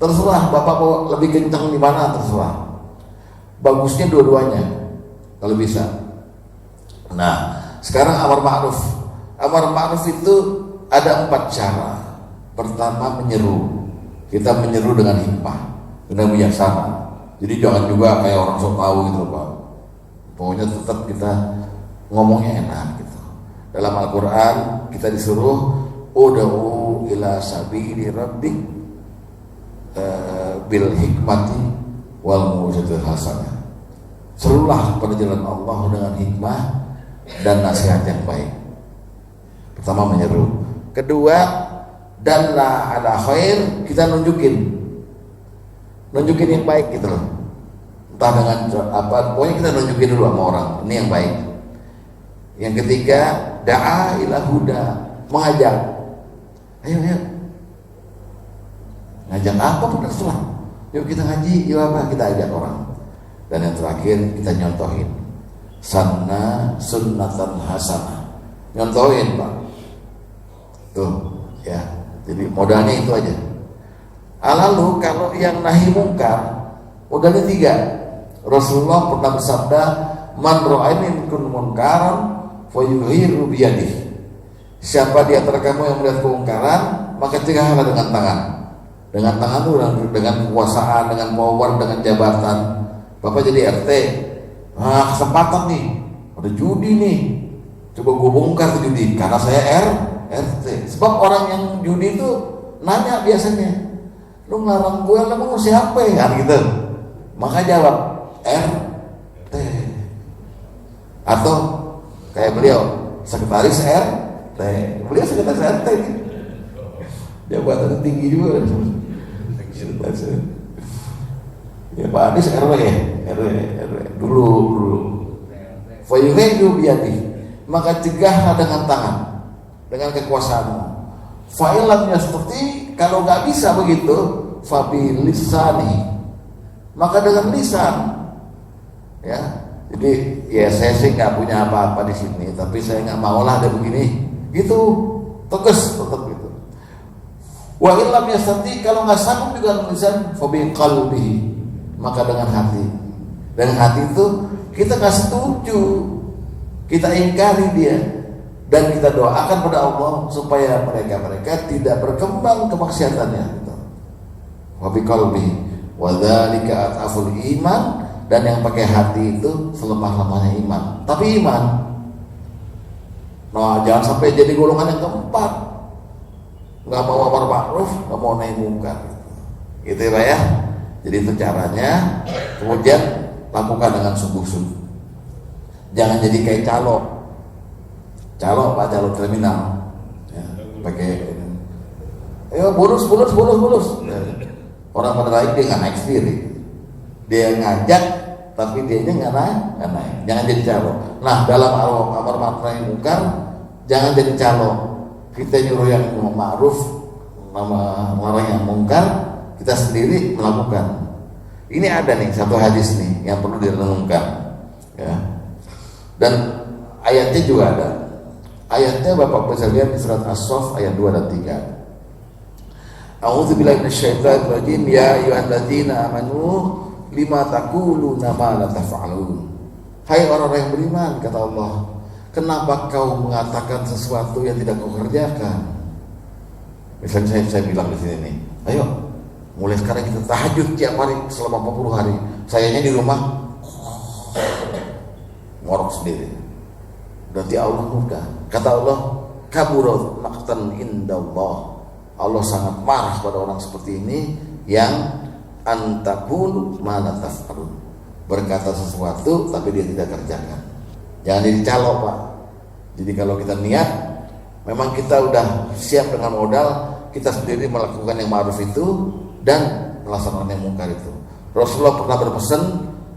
Terserah Bapak mau lebih kencang di mana, terserah. Bagusnya dua-duanya kalau bisa. Nah, sekarang amar ma'ruf. Amar ma'ruf itu ada 4 cara. Pertama, menyeru. Kita menyeru dengan hikmah, dengan bijaksana. Jadi jangan juga kayak orang sok tahu gitu Pak. Pokoknya tetap kita ngomongnya enak gitu. Dalam Al-Quran kita disuruh ud'u ila sabili rabbik bil hikmati wal mau'izatil hasanah. Serulah pada jalan Allah dengan hikmah dan nasihat yang baik. Pertama, menyeru. Kedua, dalla ala khair, kita nunjukin yang baik gitu loh. Entah dengan apa, pokoknya kita nunjukin dulu sama orang ini yang baik. Yang ketiga, da'a ila huda, mengajak. Ayo ngajak apa pun terserah. Yuk kita ngaji, yuk apa, kita ajak orang. Dan yang terakhir, kita nyontohin sunnatan hasanah, nyontohin Pak. Tuh ya, jadi modalnya itu aja. Lalu kalau yang nahi munkar, modalnya 3. Rasulullah pernah bersabda, man ra'a minkum munkaran fayughayyirhu biyadihi. Siapa di antara kamu yang melihat kemungkaran, maka cegahlah dengan tangan. Dengan tangan itu dengan kekuasaan, dengan power, dengan jabatan. Bapak jadi RT, kesempatan nih, ada judi nih, coba gue bongkar tuh judi, karena saya RT. Sebab orang yang judi itu nanya biasanya, lu ngelarang gue, lu mau siapa ya? Kan gitu. Maka jawab RT. Atau kayak beliau sekretaris RT. Beliau sekretaris RT. Jabatannya tinggi juga. Ya Pak Anies RW dulu. Fayuhidu biyadi, maka cegahlah dengan tangan, dengan kekuasaanmu. Fa'ilamnya seperti kalau nggak bisa begitu, fabilisani, maka dengan lisan. Ya, jadi ya saya sih nggak punya apa-apa di sini, tapi saya nggak maulah ada begini, gitu, tegas tetap gitu. Wa illam yastati, kalau nggak sanggup dengan lisan, fabiqalbihi, maka dengan hati. Dengan hati itu kita nggak setuju, kita ingkari dia, dan kita doakan pada Allah supaya mereka tidak berkembang kemaksiatannya. Wabiqalbi, wadzalika ataful iman, dan yang pakai hati itu selemah-lemahnya iman. Tapi iman, nah jangan sampai jadi golongan yang keempat, nggak mau amar ma'ruf, nggak mau nahi mungkar. Gitu ya Pak ya. Jadi itu caranya. Kemudian lakukan dengan sungguh-sungguh. Jangan jadi kayak calo Pak, calo kriminal ya, pakai bolos. Orang pada naik dia nggak naik sendiri, dia ngajak tapi dia nggak naik. Jangan jadi calo. Nah, dalam amar ma'ruf nahi mungkar jangan jadi calo. Kita nyuruh yang ma'ruf, melarang yang mungkar, kita sendiri melakukan. Ini ada nih satu hadis nih yang perlu direnungkan ya. Dan ayatnya juga ada. Ayatnya Bapak bisa lihat di surat As-Saff ayat 2 dan 3. A'udzubillahi minasyaitonir rajim. Ya ayyuhalladzina amanu lima taquluna ma la taf'alun. Hai orang-orang yang beriman, kata Allah, kenapa kau mengatakan sesuatu yang tidak kau kerjakan? Misalnya saya bilang di sini nih, ayo mulai sekarang kita tahajud tiap hari selama 40 hari. Sayanya di rumah ngorok sendiri. Berarti Allah murka. Kata Allah, kaburat maqtan indallah. Allah sangat marah pada orang seperti ini yang antakun ma la taf'alun. Berkata sesuatu tapi dia tidak kerjakan. Jangan jadi calo Pak. Jadi kalau kita niat, memang kita udah siap dengan modal, kita sendiri melakukan yang ma'ruf itu dan melaksanakan yang mungkar itu. Rasulullah pernah berpesan,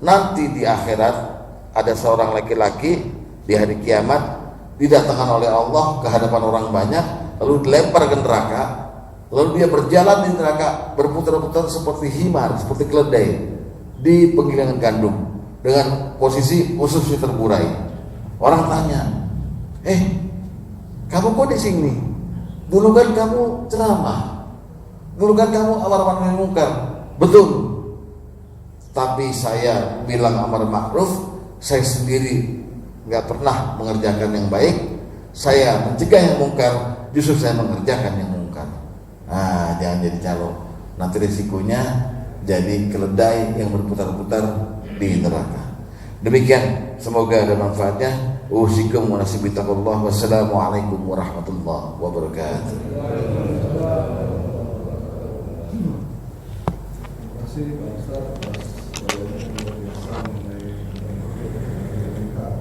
nanti di akhirat ada seorang laki-laki di hari kiamat didatangkan oleh Allah ke hadapan orang banyak, lalu dilempar ke neraka, lalu dia berjalan di neraka berputar-putar seperti himar, seperti keledai di penggilingan gandum dengan posisi ususnya terburai. Orang tanya, kamu kok di sini? Dulu kan kamu ceramah. Dulu kan kamu amar ma'ruf nahi mungkar. Betul. Tapi saya bilang amar ma'ruf, saya sendiri nggak pernah mengerjakan yang baik. Saya mencegah yang mungkar, justru saya mengerjakan yang mungkar. Nah, jangan jadi calo. Nanti risikonya jadi keledai yang berputar-putar di neraka. Demikian, semoga ada manfaatnya. Usikum wa nasibi taqullah. Wassalamualaikum warahmatullahi wabarakatuh. Terima kasih Pak Ustaz atas jawaban yang luar biasa mengenai mungkar.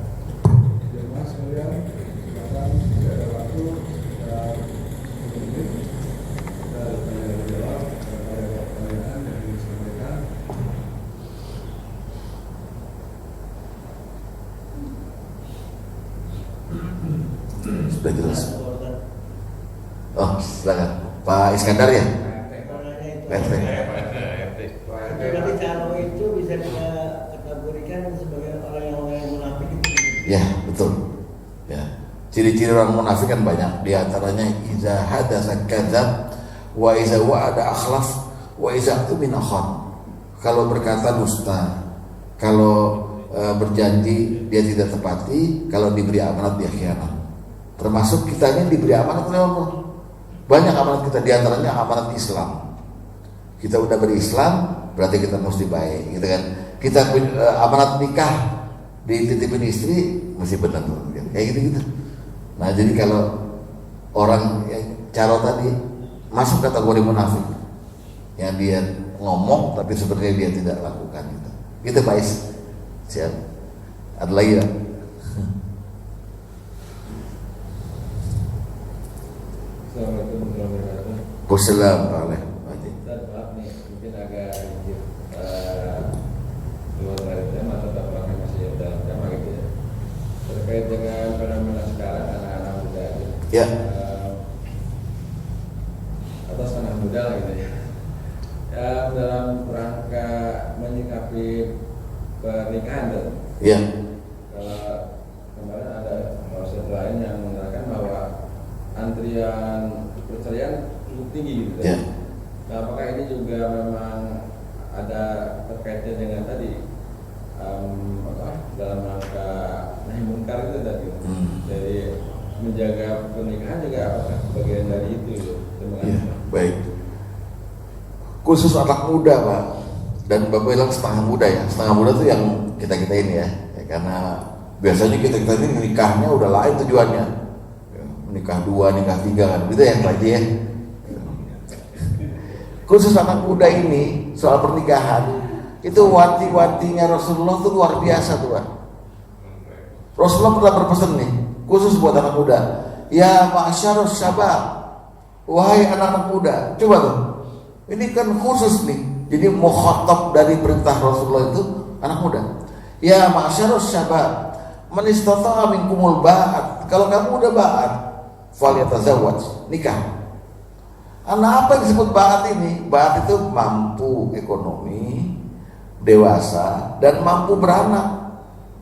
Jemaah sekalian, silakan jika ada waktu kita 10 menit kita tanya jawab terhadap pertanyaan yang disampaikan. Sudah jelas. Oh, silakan Pak Iskandar ya. Jadi calo itu bisa kita kategorikan sebagai orang yang munafik itu. Ya, betul. Ya. Ciri-ciri orang munafik kan banyak. Di antaranya iza hadatsa kadzab wa iza wa'ada akhlaf wa iza tumina khan. Kalau berkata dusta, kalau berjanji dia tidak tepati, kalau diberi amanat dia khianat. Termasuk kita ini diberi amanat oleh Allah. Banyak amanat kita, di antaranya amanat Islam. Kita udah berislam, berarti kita mesti baik, gitu kan? Kita amanat nikah dititipin istri, mesti benar, kayak gitu. Nah, jadi kalau orang yang caro tadi masuk kategori munafik, yang dia ngomong tapi sebenarnya dia tidak lakukan gitu. Gitu Pak Is. Siap. Ada lagi ya? Assalamualaikum warahmatullahi wabarakatuh. Wassalam alaikum. Ustaz, maaf nih, mungkin agak sedikit luar dari tema, tetap masih dalam tema gitu ya. Terkait dengan fenomena sekarang anak-anak muda gitu. Ya. Atas anak muda lah gitu ya. Dalam rangka menyikapi pernikahan tuh. Ya. Kalau kemarin ada proses lain yang mengatakan bahwa antrian perceraian cukup tinggi gitu Ya. Nah, apakah ini juga memang ada terkaitnya dengan tadi dalam rangka nahi munkar itu tadi, jadi menjaga pernikahan juga apakah bagian dari itu gitu? Terima kasih. Ya, baik. Khusus anak muda Pak, dan Bapak bilang setengah muda ya. Setengah muda tuh yang kita ini ya, karena biasanya kita ini menikahnya udah lain tujuannya, menikah 2, nikah 3 kan, gitu ya Pak Haji ya. Khusus anak muda ini soal pernikahan itu wanti-wantinya Rasulullah tuh luar biasa tuh Pak. Rasulullah pernah berpesan nih khusus buat anak muda, ya ma'asyarus syabab, wahai anak-anak muda, coba tuh, ini kan khusus nih, jadi mukhatab dari perintah Rasulullah itu anak muda. Ya ma'asyarus syabab, man istata'a minkumul ba'at, kalau kamu udah ba'at, falyatazawwaj, nikah. Apa yang disebut ba'at ini? Ba'at itu mampu ekonomi, dewasa, dan mampu beranak.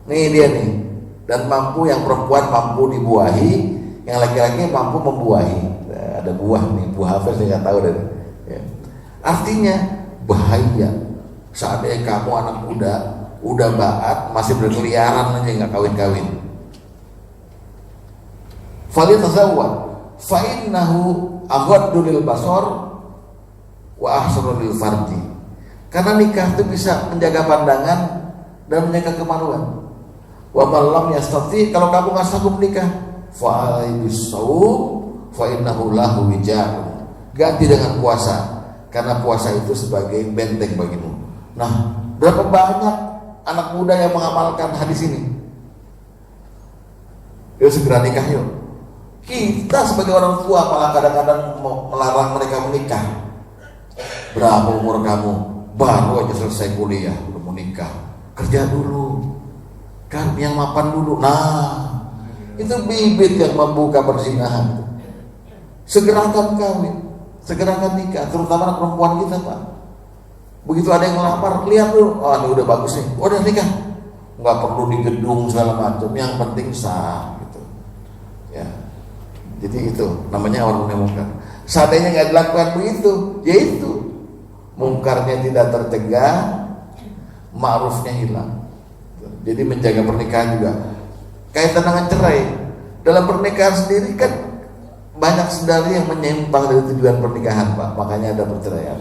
Nih dia nih. Dan mampu, yang perempuan mampu dibuahi, yang laki-laki mampu membuahi. Nah, ada buah nih, buah apa saya nggak tahu deh. Ya. Artinya bahaya. Seandainya kamu anak muda udah ba'at, masih berkeliaran aja nggak kawin-kawin. Falyatazawwaj, fa innahu aghaddu lil basar wa ahsanu lil farji. Karena nikah itu bisa menjaga pandangan dan menjaga kemaluan. Wa man lam yastati, kalau kamu nggak sanggup nikah, fa alaihis shaum fa innahu lahu wijah. Ganti dengan puasa, karena puasa itu sebagai benteng bagimu. Nah, berapa banyak anak muda yang mengamalkan hadis ini? Yuk segera nikah yuk. Kita sebagai orang tua malah kadang-kadang melarang mereka menikah. Berapa umur kamu? Baru aja selesai kuliah udah mau nikah. Kerja dulu, kan yang mapan dulu. Nah, itu bibit yang membuka perzinahan. Segerakan kawin, segerakan nikah, terutama anak perempuan kita Pak. Begitu ada yang ngelamar, lihat dulu, oh ini udah bagus nih, udah nikah. Nggak perlu di gedung segala macam, yang penting sah gitu. Ya. Jadi itu namanya orang mungkar. Seandainya nggak dilakukan begitu, ya itu mungkarnya tidak tercegah, ma'rufnya hilang. Jadi menjaga pernikahan juga kaitan dengan cerai. Dalam pernikahan sendiri kan banyak sekali yang menyimpang dari tujuan pernikahan Pak, makanya ada perceraian.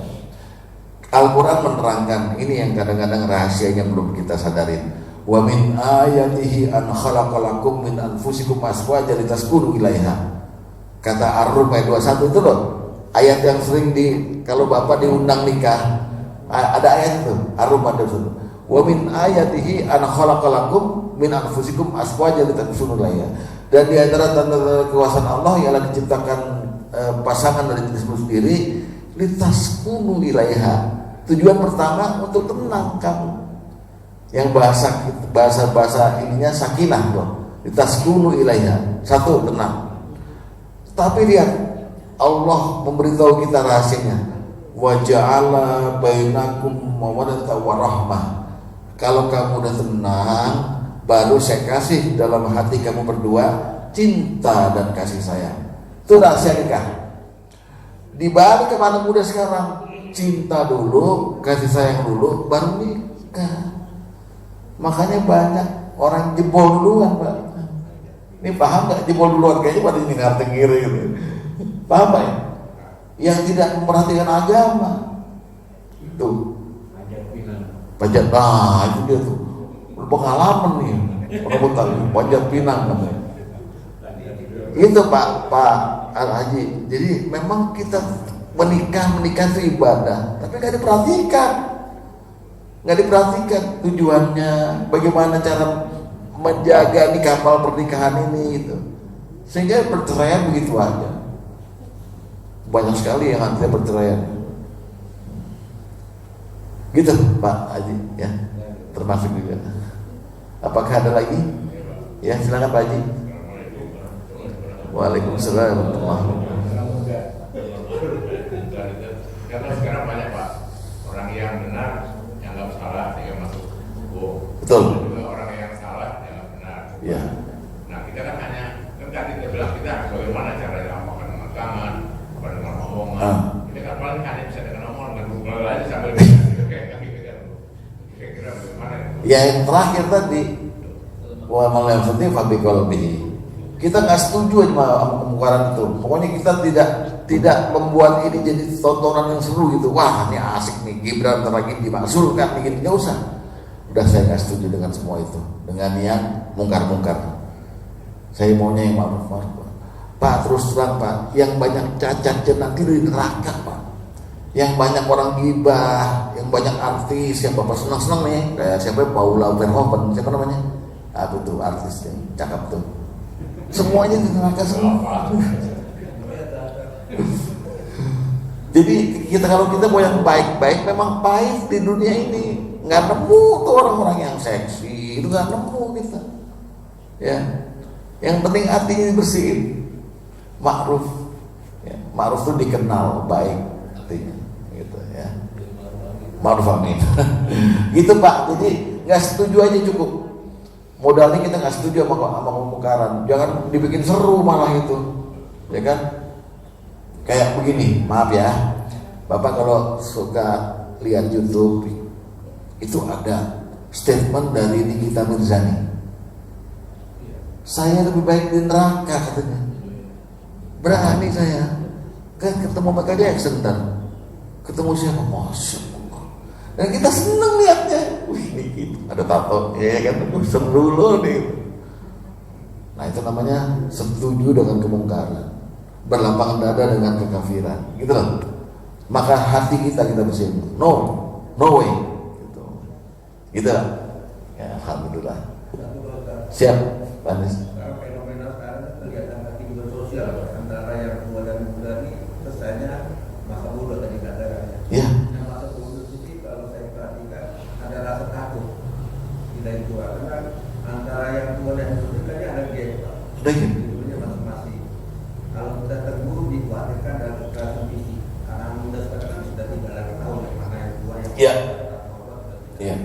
Al-Quran menerangkan ini yang kadang-kadang rahasianya belum kita sadarin. Wa min ayatihi an khalaqalakum min anfusikum azwajan litaskunu ilaiha. Kata Ar-Rum ayat 21 itu loh, ayat yang sering kalau bapak diundang nikah, ada ayat itu, Ar-Rum ada itu. Wa min ayatihi an khalaqalakum min anfusikum azwajan litaskunu ilaiha. Dan di antara tanda-tanda kekuasaan Allah ialah diciptakan pasangan dari jenismu sendiri, litaskunu ilaiha. Tujuan pertama untuk tenang kamu. Yang bahasa ininya sakinah loh. Litaskunu ilaiha. Satu, tenang. Tapi lihat, Allah memberitahu kita rahasianya. Wa ja'ala bainakum mawaddatan wa rahmah. Kalau kamu udah tenang, baru saya kasih dalam hati kamu berdua cinta dan kasih sayang. Itu rahasia nikah. Dibalik ke anak muda sekarang, cinta dulu, kasih sayang dulu, baru nikah. Makanya banyak orang jebol duluan Pak. Ini paham nggak jebol duluan, kayaknya pada ini ngarteng ngiri gitu. Paham Pak ya? Yang tidak memperhatikan agama itu pajak, nah itu dia tuh pengalaman nih, orang Betawi, pajak pinang namanya. Itu Pak Al-Haji. Jadi memang kita menikah itu ibadah, tapi nggak diperhatikan tujuannya, bagaimana cara menjaga nih kapal pernikahan ini gitu. Sehingga perceraian begitu aja. Banyak sekali yang akhirnya perceraian. Gitu Pak Haji ya, termasuk juga. Apakah ada lagi? Ya silakan Pak Haji. Waalaikumsalam warahmatullahi wabarakatuh. Karena sekarang banyak Pak orang yang benar yang nggak salah sehingga masuk hukum. Betul. Juga orang yang salah yang nggak benar. Ya. Nah kita kan hanya tadi kita bilang kita bagaimana caranya amalkan dengan tangan, apa dengan omongan. Kita kan paling hanya bisa dengan omongan dan ngobrol aja sambil kayak gitu kan. Kira-kira bagaimana? Ya yang terakhir tadi, wa malafati fabiqalbihi. Kita nggak setuju sama kemungkaran itu. Pokoknya kita tidak membuat ini jadi tontonan yang seru gitu. Wah ini asik nih, Gibran lagi dimakzulkan nih, nggak usah. Udah saya nggak setuju dengan semua itu, dengan yang mungkar-mungkar. Saya maunya yang ma'ruf. Pak terus terang Pak, yang banyak cacat nanti di neraka Pak. Yang banyak orang gibah, yang banyak artis, yang Bapak senang-senang nih, kayak siapa Paula Verhoeven, siapa namanya? Aku tuh artis yang cakep tuh. Semuanya di neraka semua. Jadi kalau kita mau yang baik-baik, memang baik di dunia ini. Nggak nemu tuh orang-orang yang seksi, itu nggak nemu kita. Ya, yang penting hatinya dibersihin. Ma'ruf, ya. Ma'ruf itu dikenal baik artinya, gitu ya. Ma'ruf amin. Gitu Pak. Jadi nggak setuju aja cukup. Modalnya kita nggak setuju sama kemungkaran. Jangan dibikin seru malah itu, ya kan? Kayak begini, maaf ya, Bapak kalau suka lihat YouTube itu ada statement dari Nikita Mirzani. Saya lebih baik di neraka katanya. Berani saya kan ketemu Michael Jackson dan ketemu siapa? Masya Allah. Dan kita seneng lihatnya. Wih ini gitu. Ada tato, ya kan? Seru loh nih. Nah itu namanya setuju dengan kemungkaran, berlapang dada dengan kekafiran, gitu loh. Maka hati kita bersihin. No way. Gitu lah. Ya alhamdulillah. Siap, Pak Anies. Fenomena sekarang kelihatan aktivitas sosial antara yang tua dan muda ini kesannya masa bodoh tadi katanya. Iya. Yang masa bodoh ini kalau saya perhatikan ada rasa takut tidak itu karena antara yang tua dan muda kan ada gap Pak. Ada gap. Hidupnya masing-masing. Kalau kita terburu dikhawatirkan ada kekerasan fisik. Anak muda sekarang sudah tidak lagi tahu mana yang tua yang Iya. Iya.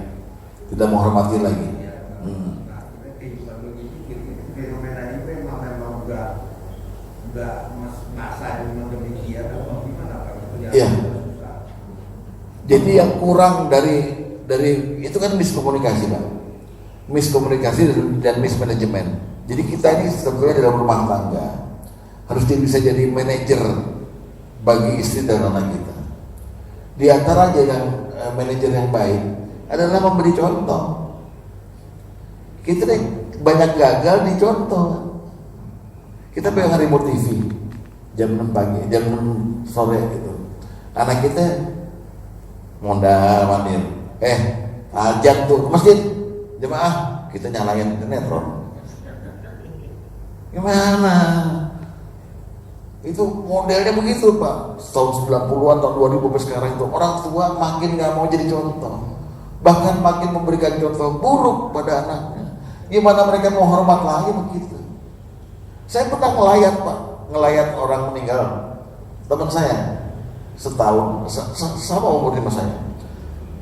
Tidak menghormati lagi. Nah, kehidupan begitu, fenomena ini memang enggak masa memang demikian atau gimana Pak? Iya. Jadi yang kurang dari itu kan miskomunikasi Pak. Miskomunikasi dan mismanajemen. Jadi kita ini sebetulnya dalam rumah tangga harus bisa jadi manajer bagi istri dan anak kita. Di antara aja yang manajer yang baik adalah memberi contoh. Kita nih banyak gagal di contoh. Kita pegang remote TV jam 6 pagi, jam 6 sore gitu. Anak kita mondar mandir. Ajak tuh ke masjid. Jemaah, kita nyalain sinetron. Gimana? Itu modelnya begitu Pak. Tahun 90-an, tahun 2000 sampai sekarang itu orang tua makin nggak mau jadi contoh. Bahkan makin memberikan contoh buruk pada anaknya. Gimana mereka mau hormat lagi begitu? Saya pernah ngelayat orang meninggal, teman saya setahun, sama umurnya sama saya.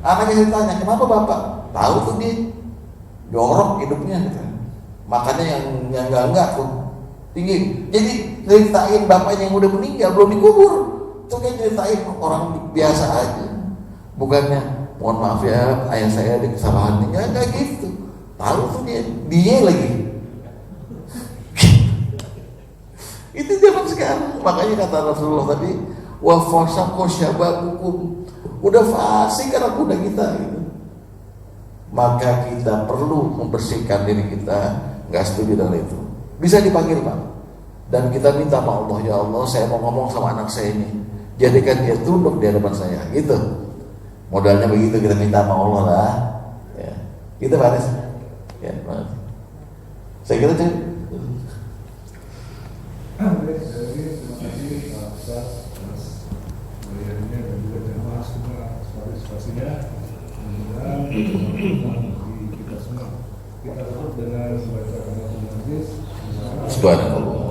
Anaknya saya tanya, kenapa Bapak? Tahu tuh dia jorok hidupnya gitu. Makanya yang enggak tuh tinggi. Jadi ceritain bapaknya yang udah meninggal belum dikubur, tuh kayak ceritain orang biasa aja. Bukannya mohon maaf ya ayah saya ada kesalahan, enggak gitu. Tahu tuh dia lagi. Itu zaman sekarang. Makanya kata Rasulullah tadi, wa fasaqo syababukum. Udah fasik karena muda kita gitu. Maka kita perlu membersihkan diri kita. Nggak setuju dengan itu. Bisa dipanggil Pak. Dan kita minta sama Allah, ya Allah, saya mau ngomong sama anak saya ini, jadikan dia tunduk di hadapan saya, gitu. Modalnya begitu, kita minta sama Allah lah. Ya. Gitu Pak Aris. Ya, Pak. Saya kira itu. Baik, terima kasih Pak Ustaz atas pemberiannya dan juga jamaah semua atas partisipasinya. Mudah-mudahan bagi kita semua. Kita tutup dengan membaca kalimat majlis. Subhanallah.